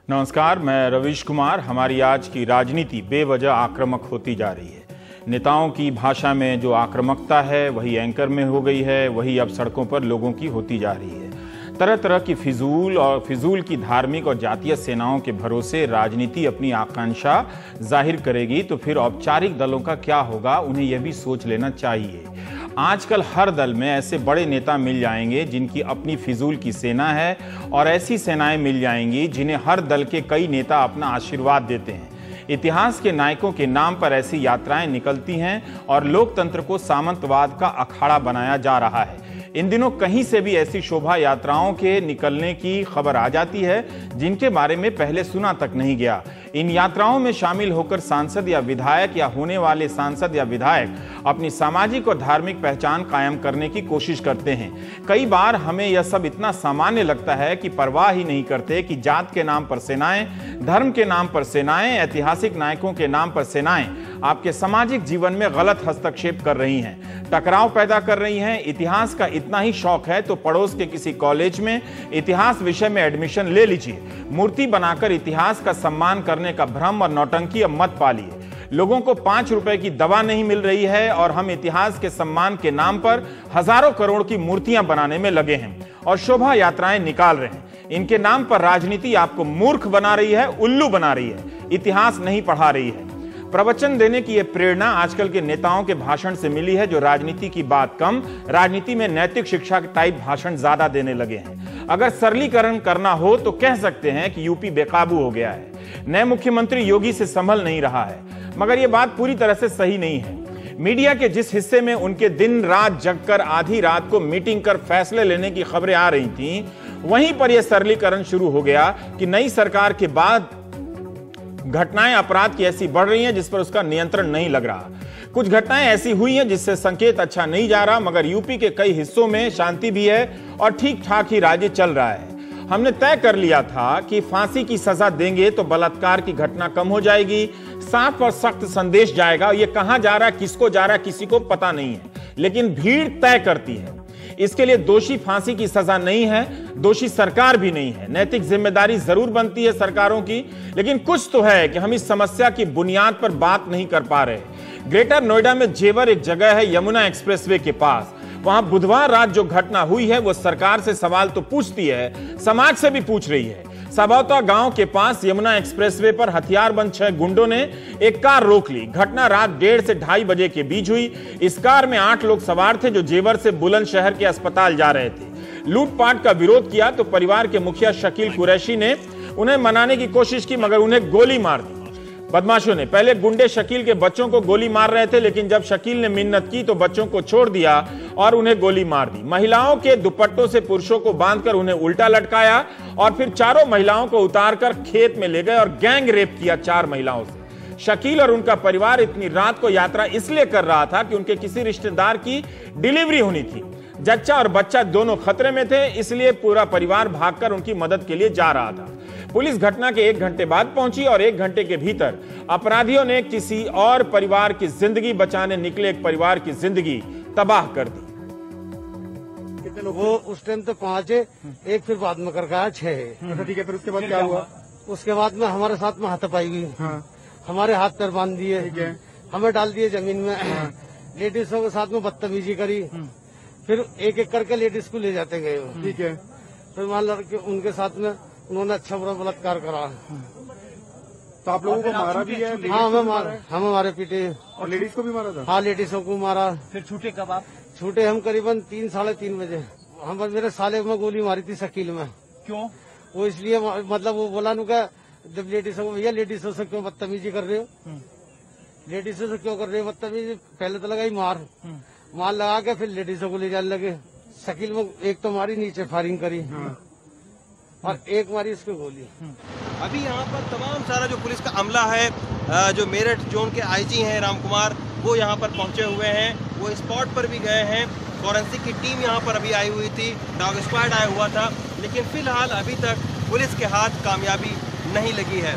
नमस्कार, मैं रवीश कुमार। हमारी आज की राजनीति बेवजह आक्रामक होती जा रही है। नेताओं की भाषा में जो आक्रामकता है वही एंकर में हो गई है, वही अब सड़कों पर लोगों की होती जा रही है। तरह तरह की फिजूल की धार्मिक और जातीय सेनाओं के भरोसे राजनीति अपनी आकांक्षा जाहिर करेगी तो फिर औपचारिक दलों का क्या होगा, उन्हें यह भी सोच लेना चाहिए। आजकल हर दल में ऐसे बड़े नेता मिल जाएंगे जिनकी अपनी फिजूल की सेना है, और ऐसी सेनाएं मिल जाएंगी जिन्हें हर दल के कई नेता अपना आशीर्वाद देते हैं। इतिहास के नायकों के नाम पर ऐसी यात्राएं निकलती हैं और लोकतंत्र को सामंतवाद का अखाड़ा बनाया जा रहा है। इन दिनों कहीं से भी ऐसी शोभा यात्राओं के निकलने की खबर आ जाती है जिनके बारे में पहले सुना तक नहीं गया। इन यात्राओं में शामिल होकर सांसद या विधायक या होने वाले सांसद या विधायक अपनी सामाजिक और धार्मिक पहचान कायम करने की कोशिश करते हैं। कई बार हमें यह सब इतना सामान्य लगता है कि परवाह ही नहीं करते कि जात के नाम पर सेनाएं, धर्म के नाम पर सेनाएं, ऐतिहासिक नायकों के नाम पर सेनाएं आपके सामाजिक जीवन में गलत हस्तक्षेप कर रही हैं, टकराव पैदा कर रही हैं। इतिहास का इतना ही शौक है तो पड़ोस के किसी कॉलेज में इतिहास विषय में एडमिशन ले लीजिए। मूर्ति बनाकर इतिहास का सम्मान करने का भ्रम और नौटंकी अब मत पालिए। लोगों को 5 रुपए की दवा नहीं मिल रही है और हम इतिहास के सम्मान के नाम पर हजारों करोड़ की मूर्तियां बनाने में लगे हैं और शोभा यात्राएं निकाल रहे हैं। इनके नाम पर राजनीति आपको मूर्ख बना रही है, उल्लू बना रही है, इतिहास नहीं पढ़ा रही है। प्रवचन देने की यह प्रेरणा आजकल के नेताओं के भाषण से मिली है, जो राजनीति की बात कम, राजनीति में नैतिक शिक्षा के टाइप भाषण ज्यादा देने लगे हैं। अगर सरलीकरण करना हो तो कह सकते हैं कि यूपी बेकाबू हो गया है, नए मुख्यमंत्री योगी से संभल नहीं रहा है। मगर यह बात पूरी तरह से सही नहीं है। मीडिया के जिस हिस्से में उनके दिन रात जगकर आधी रात को मीटिंग कर फैसले लेने की खबरें आ रही थीं, वहीं पर यह सरलीकरण शुरू हो गया कि नई सरकार के बाद घटनाएं अपराध की ऐसी बढ़ रही हैं जिस पर उसका नियंत्रण नहीं लग रहा। कुछ घटनाएं ऐसी हुई हैं जिससे संकेत अच्छा नहीं जा रहा, मगर यूपी के कई हिस्सों में शांति भी है और ठीक ठाक ही राज्य चल रहा है। हमने तय कर लिया था कि फांसी की सजा देंगे तो बलात्कार की घटना कम हो जाएगी, साफ और सख्त संदेश जाएगा। ये कहां जा रहा है, किसको जा रहा है, किसी को पता नहीं है, लेकिन भीड़ तय करती है। इसके लिए दोषी फांसी की सजा नहीं है, दोषी सरकार भी नहीं है। नैतिक जिम्मेदारी जरूर बनती है सरकारों की, लेकिन कुछ तो है कि हम इस समस्या की बुनियाद पर बात नहीं कर पा रहे। ग्रेटर नोएडा में जेवर एक जगह है यमुना एक्सप्रेसवे के पास। वहां बुधवार रात जो घटना हुई है वो सरकार से सवाल तो पूछती है, समाज से भी पूछ रही है। सबौता गांव के पास यमुना एक्सप्रेसवे पर हथियारबंद 6 गुंडों ने एक कार रोक ली। घटना रात 1:30 से 2:30 बजे के बीच हुई। इस कार में 8 लोग सवार थे जो जेवर से बुलंदशहर के अस्पताल जा रहे थे। लूटपाट का विरोध किया तो परिवार के मुखिया शकील कुरैशी ने उन्हें मनाने की कोशिश की, मगर उन्हें गोली मार दी बदमाशों ने। पहले गुंडे शकील के बच्चों को गोली मार रहे थे, लेकिन जब शकील ने मिन्नत की तो बच्चों को छोड़ दिया और उन्हें गोली मार दी। महिलाओं के दुपट्टों से पुरुषों को बांधकर उन्हें उल्टा लटकाया और फिर चारों महिलाओं को उतारकर खेत में ले गए और गैंग रेप किया 4 महिलाओं से। शकील और उनका परिवार इतनी रात को यात्रा इसलिए कर रहा था कि उनके किसी रिश्तेदार की डिलीवरी होनी थी। जच्चा और बच्चा दोनों खतरे में थे, इसलिए पूरा परिवार भागकर उनकी मदद के लिए जा रहा था। पुलिस घटना के 1 घंटे बाद पहुंची और 1 घंटे के भीतर अपराधियों ने किसी और परिवार की जिंदगी बचाने निकले एक परिवार की जिंदगी तबाह कर दी। वो उस टाइम तो 5 है, एक फिर बाद में करके आया 6 है। अच्छा ठीक है, फिर उसके बाद क्या हुआ? उसके बाद में हमारे साथ में हाथापाई हुई। हाँ। हमारे हाथ पैर बांध दिए, ठीक है। हमें डाल दिए जमीन में। हाँ। लेडीजों के साथ में बदतमीजी करी। फिर एक एक करके लेडीज को ले जाते गए। ठीक है। फिर वहाँ लड़के उनके साथ में उन्होंने अच्छा बुरा बलात्कार करा। तो आप लोगों को मारा भी है? हाँ, हमें मारे पीटे। और लेडीज को भी मारा था? हाँ, लेडीजों को मारा। फिर छूटे कब आप? छूटे हम करीबन 3 साढ़े 3 बजे। हम मेरे साले में गोली मारी थी शकील में। क्यों? वो इसलिए मतलब वो बोला नु का जब लेडीजों को, भैया लेडीजों से क्यों बदतमीजी कर रहे हो, लेडीजों से क्यों कर रहे हो बदतमीजी। पहले तो लगाई मार लगा के फिर लेडीजों को ले जाने लगे। शकील में एक तो मारी, नीचे फायरिंग करी और एक मारी उसको गोली। अभी यहाँ पर तमाम सारा जो पुलिस का अमला है, जो मेरठ जोन के आईजी हैं राम कुमार, वो यहाँ पर पहुँचे हुए हैं। वो स्पॉट पर भी गए हैं। फॉरेंसिक की टीम यहाँ पर अभी आई हुई थी, डॉग स्क्वाड आया हुआ था, लेकिन फिलहाल अभी तक पुलिस के हाथ कामयाबी नहीं लगी है।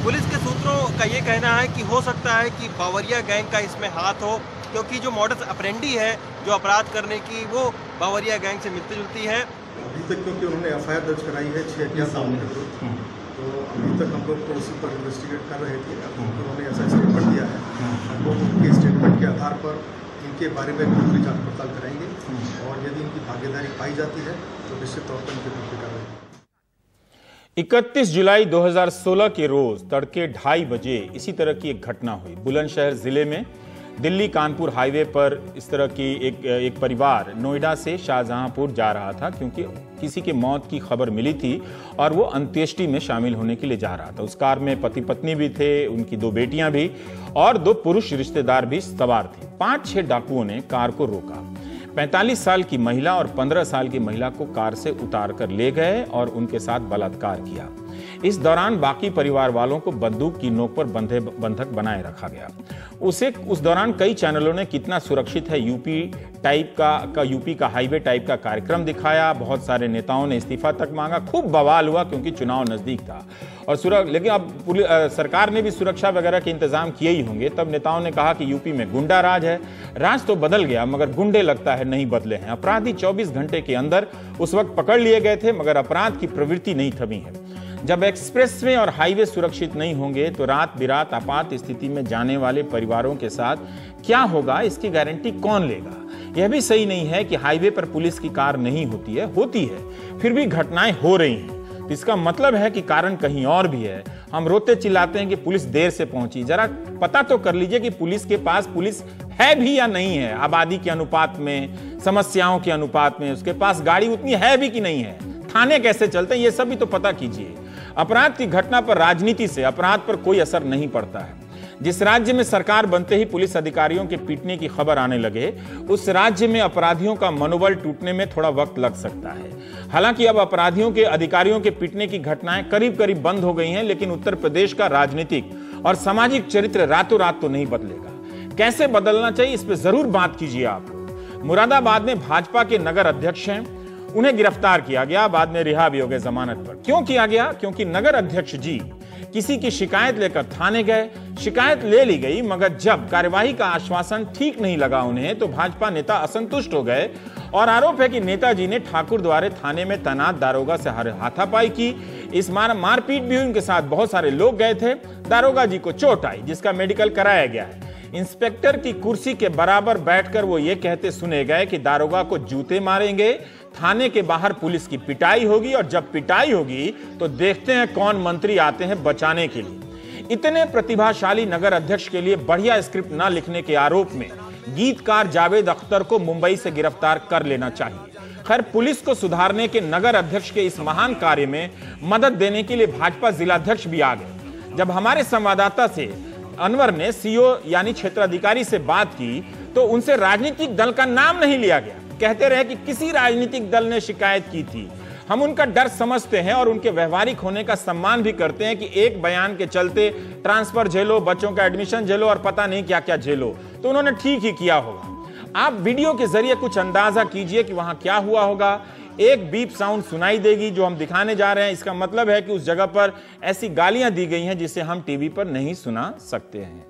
पुलिस के सूत्रों का ये कहना है कि हो सकता है कि बावरिया गैंग का इसमें हाथ हो, क्योंकि जो मॉडस ऑपरेंडी है जो अपराध करने की, वो बावरिया गैंग से मिलती जुलती है। अभी तक क्योंकि उन्होंने एफआईआर दर्ज कराई है 6 सामने। तो अभी तक हम लोग तो उसी पर इन्वेस्टिगेट कर रहे थे। अब उन्होंने ऐसा स्टेटमेंट दिया है, हम लोग उनके स्टेटमेंट के आधार पर इनके बारे में पूरी जांच पड़ताल कराएंगे और यदि इनकी भागीदारी पाई जाती है तो निश्चित तौर पर इनके विरुद्ध कार्रवाई। 31 जुलाई 2016 के रोज तड़के 2:30 बजे इसी तरह की एक घटना हुई बुलंदशहर जिले में। दिल्ली कानपुर हाईवे पर इस तरह की एक परिवार नोएडा से शाहजहांपुर जा रहा था, क्योंकि किसी के मौत की खबर मिली थी और वो अंत्येष्टि में शामिल होने के लिए जा रहा था। उस कार में पति पत्नी भी थे, उनकी 2 बेटियां भी और 2 पुरुष रिश्तेदार भी सवार थे। 5-6 डाकुओं ने कार को रोका। 45 साल की महिला और 15 साल की महिला को कार से उतार कर ले गए और उनके साथ बलात्कार किया। इस दौरान बाकी परिवार वालों को बंदूक की नोक पर बंधक बनाए रखा गया। उस दौरान कई चैनलों ने कितना सुरक्षित है यूपी का हाईवे टाइप का कार्यक्रम दिखाया। बहुत सारे नेताओं ने इस्तीफा तक मांगा। खूब बवाल हुआ क्योंकि चुनाव नजदीक था और लेकिन अब सरकार ने भी सुरक्षा वगैरह के इंतजाम किए ही होंगे। तब नेताओं ने कहा कि यूपी में गुंडा राज है। राज तो बदल गया मगर गुंडे लगता है नहीं बदले हैं। अपराधी 24 घंटे के अंदर उस वक्त पकड़ लिए गए थे मगर अपराध की प्रवृत्ति नहीं थमी है। जब एक्सप्रेसवे और हाईवे सुरक्षित नहीं होंगे तो रात बिरात आपात स्थिति में जाने वाले परिवारों के साथ क्या होगा, इसकी गारंटी कौन लेगा। यह भी सही नहीं है कि हाईवे पर पुलिस की कार नहीं होती है फिर भी घटनाएं हो रही हैं। तो इसका मतलब है कि कारण कहीं और भी है। हम रोते चिल्लाते हैं कि पुलिस देर से पहुंची। जरा पता तो कर लीजिए कि पुलिस के पास पुलिस है भी या नहीं है। आबादी के अनुपात में, समस्याओं के अनुपात में उसके पास गाड़ी उतनी है भी कि नहीं है, थाने कैसे चलते हैं, ये सब भी तो पता कीजिए। अपराध की घटना पर राजनीति से अपराध पर कोई असर नहीं पड़ता है। जिस राज्य में सरकार बनते ही पुलिस अधिकारियों के पीटने की खबर आने लगे, उस राज्य में अपराधियों का मनोबल टूटने में थोड़ा वक्त लग सकता है। हालांकि अब अपराधियों के अधिकारियों के पीटने की घटनाएं करीब करीब बंद हो गई हैं, लेकिन उत्तर प्रदेश का राजनीतिक और सामाजिक चरित्र रातों रात तो नहीं बदलेगा। कैसे बदलना चाहिए, इस पर जरूर बात कीजिए आप लोग। मुरादाबाद में भाजपा के नगर अध्यक्ष हैं, उन्हें गिरफ्तार किया गया, बाद में रिहा भी हो गए जमानत पर। क्यों किया गया? क्योंकि नगर अध्यक्ष जी किसी की शिकायत लेकर थाने गए, शिकायत ले ली गई मगर जब कार्यवाही का आश्वासन ठीक नहीं लगा उन्हें तो भाजपा नेता असंतुष्ट हो गए और आरोप है कि नेताजी ने ठाकुर द्वारे थाने में तैनात दारोगा से हाथापाई की। इस मारपीट भी हुई, उनके साथ बहुत सारे लोग गए थे। दारोगा जी को चोट आई जिसका मेडिकल कराया गया है। इंस्पेक्टर की कुर्सी के बराबर बैठकर वो ये कहते सुने गए कि दारोगा को जूते मारेंगे, थाने के बाहर पुलिस की पिटाई होगी और जब पिटाई होगी तो देखते हैं कौन मंत्री आते हैं बचाने के लिए। इतने प्रतिभाशाली नगर अध्यक्ष के लिए बढ़िया स्क्रिप्ट न लिखने के आरोप में गीतकार जावेद अख्तर को मुंबई से गिरफ्तार कर लेना चाहिए। खैर, पुलिस को सुधारने के नगर अध्यक्ष के इस महान कार्य में मदद देने के लिए भाजपा जिलाध्यक्ष भी आ गए। जब हमारे संवाददाता से अनवर ने सीओ यानी क्षेत्राधिकारी से बात की तो उनसे राजनीतिक दल का नाम नहीं लिया गया। कहते रहे कि किसी राजनीतिक दल ने शिकायत की थी। हम उनका डर समझते हैं और उनके व्यवहारिक होने का सम्मान भी करते हैं कि एक बयान के चलते ट्रांसफर झेलो, बच्चों का एडमिशन झेलो और पता नहीं क्या क्या झेलो, तो उन्होंने ठीक ही किया होगा। आप वीडियो के जरिए कुछ अंदाजा कीजिए कि वहां क्या हुआ होगा। एक बीप साउंड सुनाई देगी जो हम दिखाने जा रहे हैं। इसका मतलब है कि उस जगह पर ऐसी गालियां दी गई हैं जिसे हम टीवी पर नहीं सुना सकते हैं।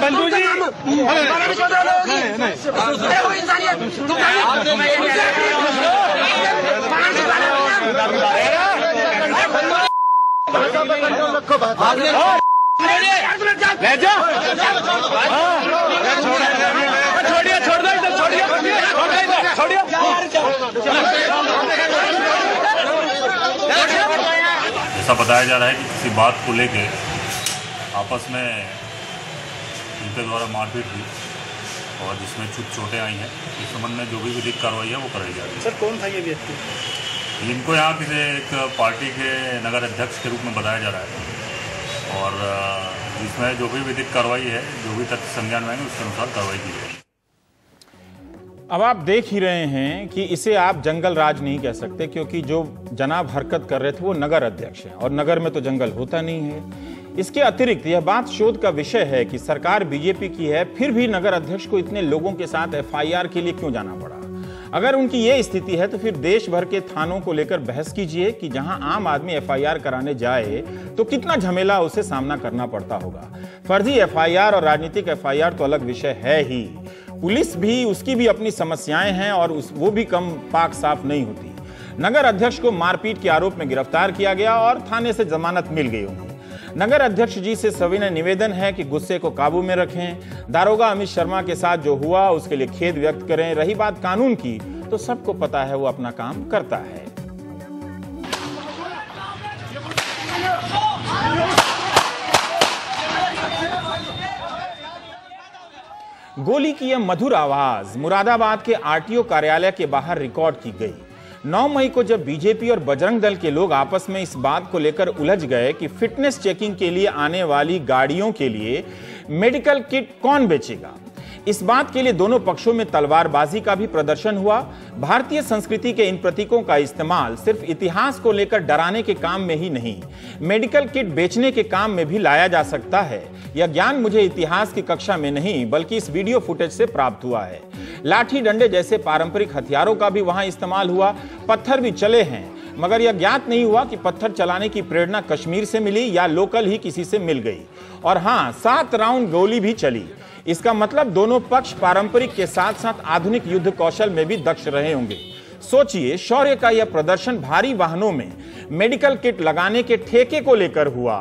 बंधु जी ऐसा बताया जा रहा है कि किसी बात को लेके आपस में इनके द्वारा मारपीट हुई और जिसमें चोटें आई हैं। इस संबंध में जो भी विधिक कार्रवाई है वो कराई जा रही है। सर, कौन था ये व्यक्ति? इनको यहाँ किसी एक पार्टी के नगर अध्यक्ष के रूप में बताया जा रहा है और जिसमें जो भी विधिक कार्रवाई है, जो भी तथ्य संज्ञान में आएंगे उसके अनुसार कार्रवाई की जाएगी। अब आप देख ही रहे हैं कि इसे आप जंगल राज नहीं कह सकते, क्योंकि जो जनाब हरकत कर रहे थे वो नगर अध्यक्ष हैं और नगर में तो जंगल होता नहीं है। इसके अतिरिक्त यह बात शोध का विषय है कि सरकार बीजेपी की है, फिर भी नगर अध्यक्ष को इतने लोगों के साथ एफआईआर के लिए क्यों जाना पड़ा। अगर उनकी ये स्थिति है तो फिर देश भर के थानों को लेकर बहस कीजिए कि जहां आम आदमी एफआईआर कराने जाए तो कितना झमेला उसे सामना करना पड़ता होगा। फर्जी एफआईआर और राजनीतिक एफआईआर तो अलग विषय है ही, पुलिस भी उसकी भी अपनी समस्याएं हैं और वो भी कम पाक साफ नहीं होती। नगर अध्यक्ष को मारपीट के आरोप में गिरफ्तार किया गया और थाने से जमानत मिल गई उन्हें। नगर अध्यक्ष जी से सविनय निवेदन है कि गुस्से को काबू में रखें। दारोगा अमित शर्मा के साथ जो हुआ उसके लिए खेद व्यक्त करें। रही बात कानून की, तो सबको पता है वो अपना काम करता है। गोली की यह मधुर आवाज मुरादाबाद के आरटीओ कार्यालय के बाहर रिकॉर्ड की गई। 9 मई को जब बीजेपी और बजरंग दल के लोग आपस में इस बात को लेकर उलझ गए कि फिटनेस चेकिंग के लिए आने वाली गाड़ियों के लिए मेडिकल किट कौन बेचेगा, इस बात के लिए दोनों पक्षों में तलवारबाजी का भी प्रदर्शन हुआ। भारतीय संस्कृति के इन प्रतीकों का इस्तेमाल सिर्फ इतिहास को लेकर डराने के काम में ही नहीं, मेडिकल किट बेचने के काम में भी लाया जा सकता है। यह ज्ञान मुझे इतिहास की कक्षा में नहीं बल्कि इस वीडियो फुटेज से प्राप्त हुआ है। लाठी डंडे जैसे पारंपरिक हथियारों का भी वहां इस्तेमाल हुआ, पत्थर भी चले हैं, मगर यह ज्ञात नहीं हुआ कि पत्थर चलाने की प्रेरणा कश्मीर से मिली या लोकल ही किसी से मिल गई। और हां, 7 राउंड गोली भी चली। इसका मतलब दोनों पक्ष पारंपरिक के साथ साथ आधुनिक युद्ध कौशल में भी दक्ष रहे होंगे। सोचिए, शौर्य का यह प्रदर्शन भारी वाहनों में मेडिकल किट लगाने के ठेके को लेकर हुआ।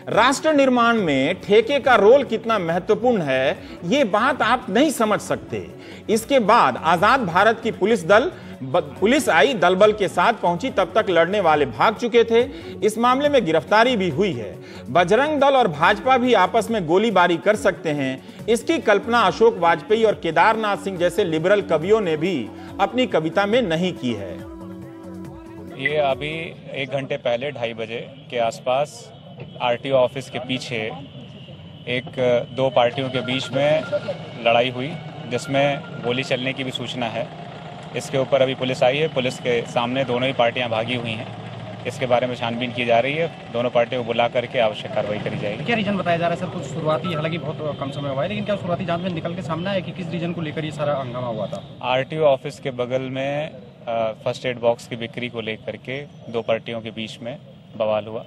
राष्ट्र निर्माण में ठेके का रोल कितना महत्वपूर्ण है, ये बात आप नहीं समझ सकते। इसके बाद आजाद भारत की पुलिस आई, दल बल के साथ पहुंची, तब तक लड़ने वाले भाग चुके थे। इस मामले में गिरफ्तारी भी हुई है। बजरंग दल और भाजपा भी आपस में गोलीबारी कर सकते हैं। इसकी कल्पना अशोक वाजपेयी और केदारनाथ सिंह जैसे लिबरल कवियों ने भी अपनी कविता में नहीं की है। ये अभी 1 घंटे पहले 2:30 बजे के आसपास आरटीओ ऑफिस के पीछे दो पार्टियों के बीच में लड़ाई हुई, जिसमें गोली चलने की भी सूचना है। इसके ऊपर अभी पुलिस आई है। पुलिस के सामने दोनों ही पार्टियां भागी हुई हैं। इसके बारे में छानबीन की जा रही है। दोनों पार्टियों को बुला करके आवश्यक कार्रवाई करी जाएगी। क्या रीजन बताया जा रहा है सर? कुछ शुरुआती, हालांकि बहुत कम समय हुआ है, लेकिन क्या शुरुआती जांच में निकल के सामने है कि किस रीजन को लेकर ये सारा हंगामा हुआ था? आरटीओ ऑफिस के बगल में फर्स्ट एड बॉक्स की बिक्री को लेकर के 2 पार्टियों के बीच में बवाल हुआ।